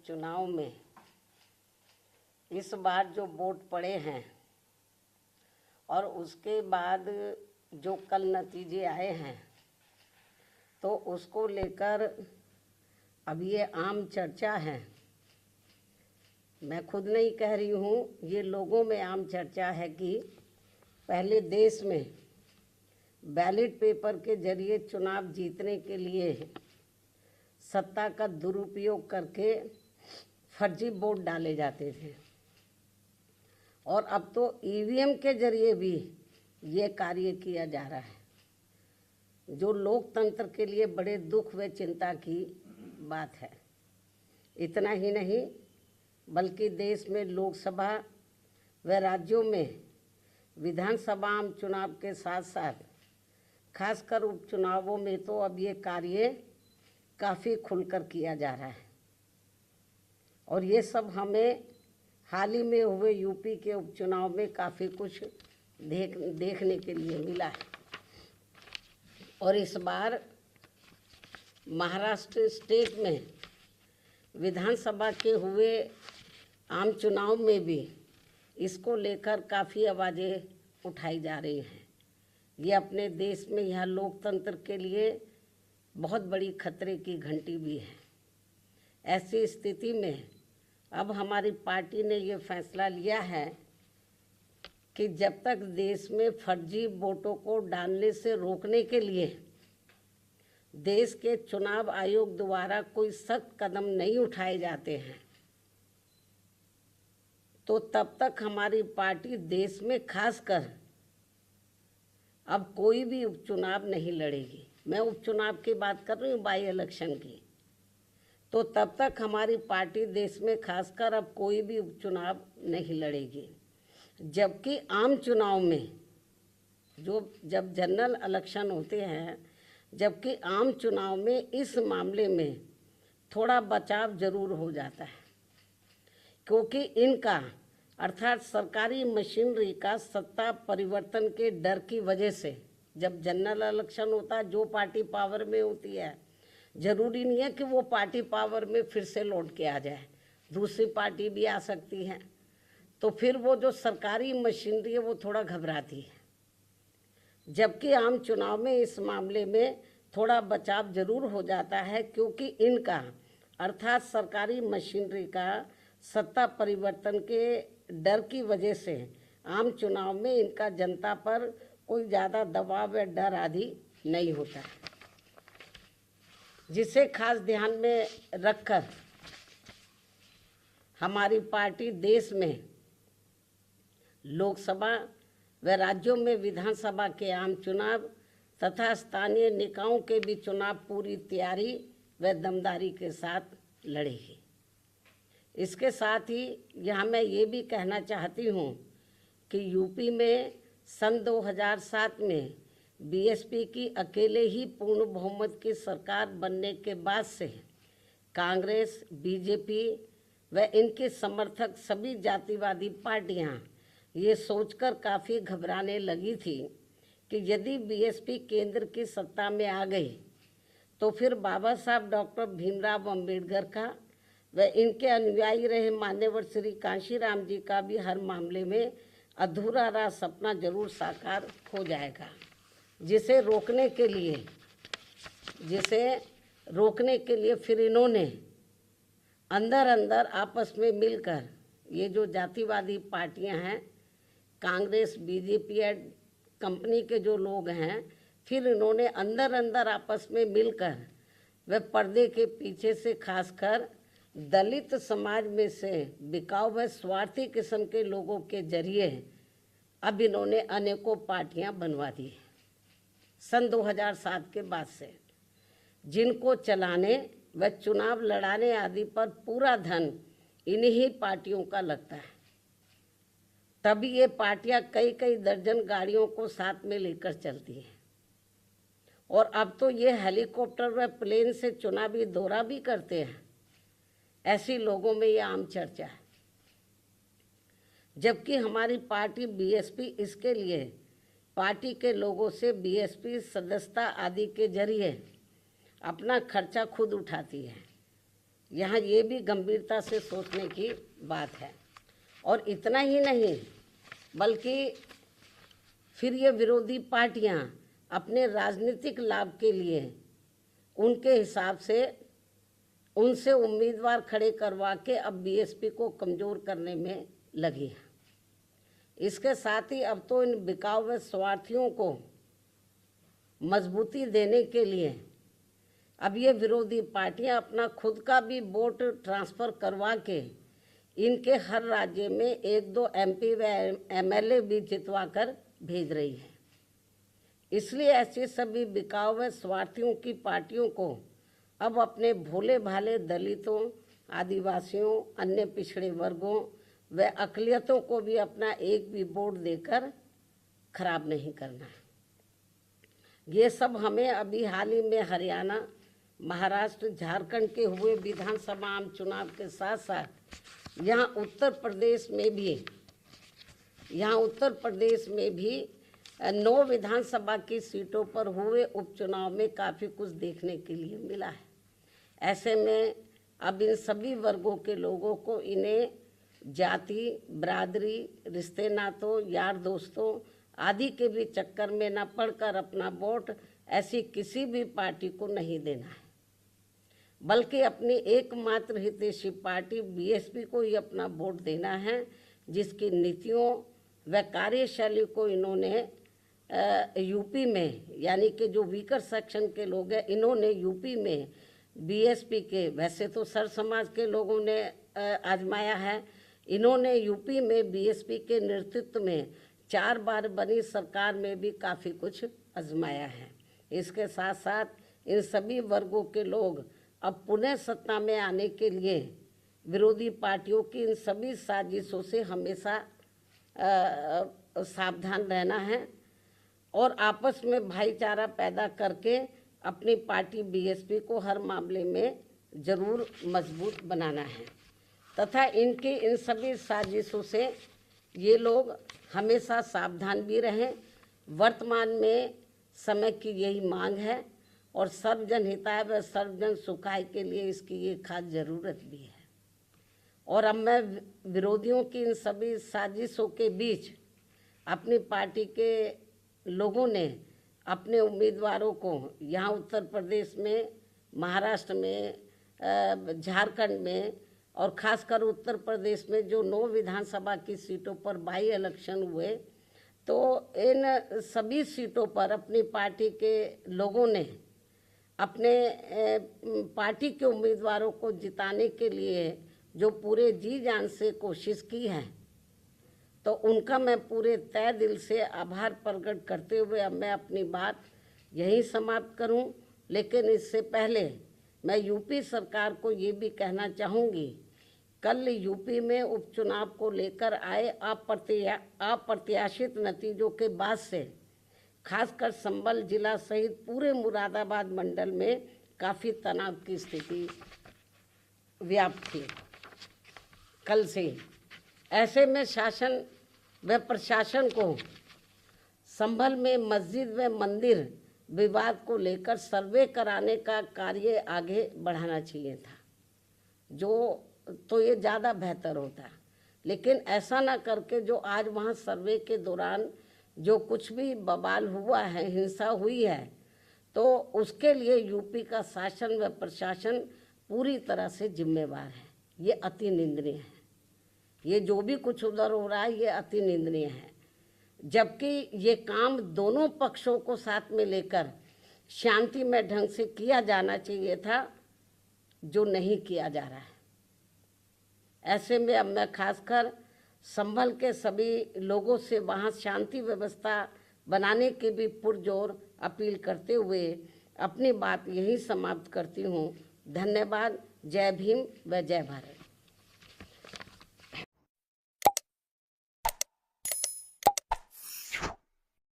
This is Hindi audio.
उपचुनाव में इस बार जो वोट पड़े हैं और उसके बाद जो कल नतीजे आए हैं, तो उसको लेकर अब ये आम चर्चा है। मैं खुद नहीं कह रही हूँ, ये लोगों में आम चर्चा है कि पहले देश में बैलेट पेपर के जरिए चुनाव जीतने के लिए सत्ता का दुरुपयोग करके फर्जी वोट डाले जाते थे, और अब तो ईवीएम के जरिए भी ये कार्य किया जा रहा है, जो लोकतंत्र के लिए बड़े दुख व चिंता की बात है। इतना ही नहीं, बल्कि देश में लोकसभा व राज्यों में विधानसभा आम चुनाव के साथ साथ खासकर उपचुनावों में तो अब ये कार्य काफ़ी खुलकर किया जा रहा है। और ये सब हमें हाल ही में हुए यूपी के उपचुनाव में काफ़ी कुछ देखने के लिए मिला है। और इस बार महाराष्ट्र स्टेट में विधानसभा के हुए आम चुनाव में भी इसको लेकर काफ़ी आवाज़ें उठाई जा रही हैं। ये अपने देश में यह लोकतंत्र के लिए बहुत बड़ी खतरे की घंटी भी है। ऐसी स्थिति में अब हमारी पार्टी ने ये फैसला लिया है कि जब तक देश में फर्जी वोटों को डालने से रोकने के लिए देश के चुनाव आयोग द्वारा कोई सख्त कदम नहीं उठाए जाते हैं, तो तब तक हमारी पार्टी देश में खासकर अब कोई भी उपचुनाव नहीं लड़ेगी। मैं उपचुनाव की बात कर रही हूँ, बाई इलेक्शन की। तो तब तक हमारी पार्टी देश में खासकर अब कोई भी उपचुनाव नहीं लड़ेगी। जबकि आम चुनाव में जब जनरल इलेक्शन होते हैं, जबकि आम चुनाव में इस मामले में थोड़ा बचाव जरूर हो जाता है, क्योंकि इनका अर्थात सरकारी मशीनरी का सत्ता परिवर्तन के डर की वजह से, जब जनरल इलेक्शन होता है, जो पार्टी पावर में होती है, जरूरी नहीं है कि वो पार्टी पावर में फिर से लौट के आ जाए, दूसरी पार्टी भी आ सकती है। तो फिर वो जो सरकारी मशीनरी है वो थोड़ा घबराती है। जबकि आम चुनाव में इस मामले में थोड़ा बचाव जरूर हो जाता है, क्योंकि इनका अर्थात सरकारी मशीनरी का सत्ता परिवर्तन के डर की वजह से आम चुनाव में इनका जनता पर कोई ज़्यादा दबाव या डर आदि नहीं होता है, जिसे खास ध्यान में रखकर हमारी पार्टी देश में लोकसभा व राज्यों में विधानसभा के आम चुनाव तथा स्थानीय निकायों के भी चुनाव पूरी तैयारी व दमदारी के साथ लड़ेगी। इसके साथ ही यहाँ मैं ये भी कहना चाहती हूँ कि यूपी में सन 2007 में बीएसपी की अकेले ही पूर्ण बहुमत की सरकार बनने के बाद से कांग्रेस, बीजेपी व इनके समर्थक सभी जातिवादी पार्टियाँ ये सोचकर काफ़ी घबराने लगी थी कि यदि बीएसपी केंद्र की सत्ता में आ गई तो फिर बाबा साहब डॉक्टर भीमराव अंबेडकर का व इनके अनुयायी रहे मान्यवर श्री कांशीराम जी का भी हर मामले में अधूरा रहा सपना जरूर साकार हो जाएगा, जिसे रोकने के लिए फिर इन्होंने अंदर अंदर आपस में मिलकर, ये जो जातिवादी पार्टियां हैं, कांग्रेस, बीजेपी कंपनी के जो लोग हैं, फिर इन्होंने अंदर अंदर आपस में मिलकर व पर्दे के पीछे से खासकर दलित समाज में से बिकाऊ व स्वार्थी किस्म के लोगों के जरिए अब इन्होंने अनेकों पार्टियां बनवा दी सन 2007 के बाद से, जिनको चलाने व चुनाव लड़ाने आदि पर पूरा धन इन्हीं पार्टियों का लगता है। तभी ये पार्टियां कई कई दर्जन गाड़ियों को साथ में लेकर चलती हैं, और अब तो ये हेलीकॉप्टर व प्लेन से चुनावी दौरा भी करते हैं। ऐसी लोगों में ये आम चर्चा है। जबकि हमारी पार्टी बीएसपी इसके लिए पार्टी के लोगों से बीएसपी सदस्यता आदि के जरिए अपना खर्चा खुद उठाती है। यहाँ ये भी गंभीरता से सोचने की बात है। और इतना ही नहीं, बल्कि फिर ये विरोधी पार्टियाँ अपने राजनीतिक लाभ के लिए उनके हिसाब से उनसे उम्मीदवार खड़े करवा के अब बीएसपी को कमज़ोर करने में लगी हैं। इसके साथ ही अब तो इन बिकाऊ व स्वार्थियों को मजबूती देने के लिए अब ये विरोधी पार्टियां अपना खुद का भी वोट ट्रांसफ़र करवा के इनके हर राज्य में 1-2 MP व MLA भी जितवा कर भेज रही है। इसलिए ऐसी सभी बिकाऊ व स्वार्थियों की पार्टियों को अब अपने भोले भाले दलितों, आदिवासियों, अन्य पिछड़े वर्गों व अक़लियतों को भी अपना एक भी वोट देकर खराब नहीं करना है। ये सब हमें अभी हाल ही में हरियाणा, महाराष्ट्र, झारखंड के हुए विधानसभा आम चुनाव के साथ साथ यहाँ उत्तर प्रदेश में भी 9 विधानसभा की सीटों पर हुए उपचुनाव में काफ़ी कुछ देखने के लिए मिला है। ऐसे में अब इन सभी वर्गों के लोगों को इन्हें जाति, बरादरी, रिश्ते नातों, यार दोस्तों आदि के भी चक्कर में न पड़कर अपना वोट ऐसी किसी भी पार्टी को नहीं देना है, बल्कि अपनी एकमात्र हितैषी पार्टी बीएसपी को ही अपना वोट देना है, जिसकी नीतियों व कार्यशैली को इन्होंने यूपी में, यानी कि जो वीकर सेक्शन के लोग हैं, इन्होंने यूपी में बीएसपी के, वैसे तो सर समाज के लोगों ने आजमाया है, इन्होंने यूपी में बीएसपी के नेतृत्व में 4 बार बनी सरकार में भी काफ़ी कुछ आजमाया है। इसके साथ साथ इन सभी वर्गों के लोग अब पुनः सत्ता में आने के लिए विरोधी पार्टियों की इन सभी साजिशों से हमेशा सावधान रहना है और आपस में भाईचारा पैदा करके अपनी पार्टी बीएसपी को हर मामले में ज़रूर मजबूत बनाना है तथा इनकी इन सभी साजिशों से ये लोग हमेशा सावधान भी रहें। वर्तमान में समय की यही मांग है और सर्वजन हिताय व सर्वजन सुखाय के लिए इसकी ये खास ज़रूरत भी है। और अब मैं विरोधियों की इन सभी साजिशों के बीच अपनी पार्टी के लोगों ने अपने उम्मीदवारों को यहाँ उत्तर प्रदेश में, महाराष्ट्र में, झारखंड में और ख़ासकर उत्तर प्रदेश में जो 9 विधानसभा की सीटों पर बाई इलेक्शन हुए, तो इन सभी सीटों पर अपनी पार्टी के लोगों ने अपने पार्टी के उम्मीदवारों को जिताने के लिए जो पूरे जी जान से कोशिश की है, तो उनका मैं पूरे तय दिल से आभार प्रकट करते हुए अब मैं अपनी बात यहीं समाप्त करूं। लेकिन इससे पहले मैं यूपी सरकार को ये भी कहना चाहूँगी, कल यूपी में उपचुनाव को लेकर आए अप्रत्याशित नतीजों के बाद से खासकर संभल जिला सहित पूरे मुरादाबाद मंडल में काफ़ी तनाव की स्थिति व्याप्त थी कल से। ऐसे में शासन व प्रशासन को संभल में मस्जिद व मंदिर विवाद को लेकर सर्वे कराने का कार्य आगे बढ़ाना चाहिए था, जो तो ये ज़्यादा बेहतर होता। लेकिन ऐसा ना करके जो आज वहाँ सर्वे के दौरान जो कुछ भी बवाल हुआ है, हिंसा हुई है, तो उसके लिए यूपी का शासन व प्रशासन पूरी तरह से जिम्मेवार है। ये अति निंदनीय है। ये जो भी कुछ उधर हो रहा है ये अति निंदनीय है, जबकि ये काम दोनों पक्षों को साथ में लेकर शांतिमय ढंग से किया जाना चाहिए था, जो नहीं किया जा रहा है। ऐसे में अब मैं खासकर संभल के सभी लोगों से वहाँ शांति व्यवस्था बनाने की भी पुरजोर अपील करते हुए अपनी बात यही समाप्त करती हूँ। धन्यवाद। जय भीम व जय भारत।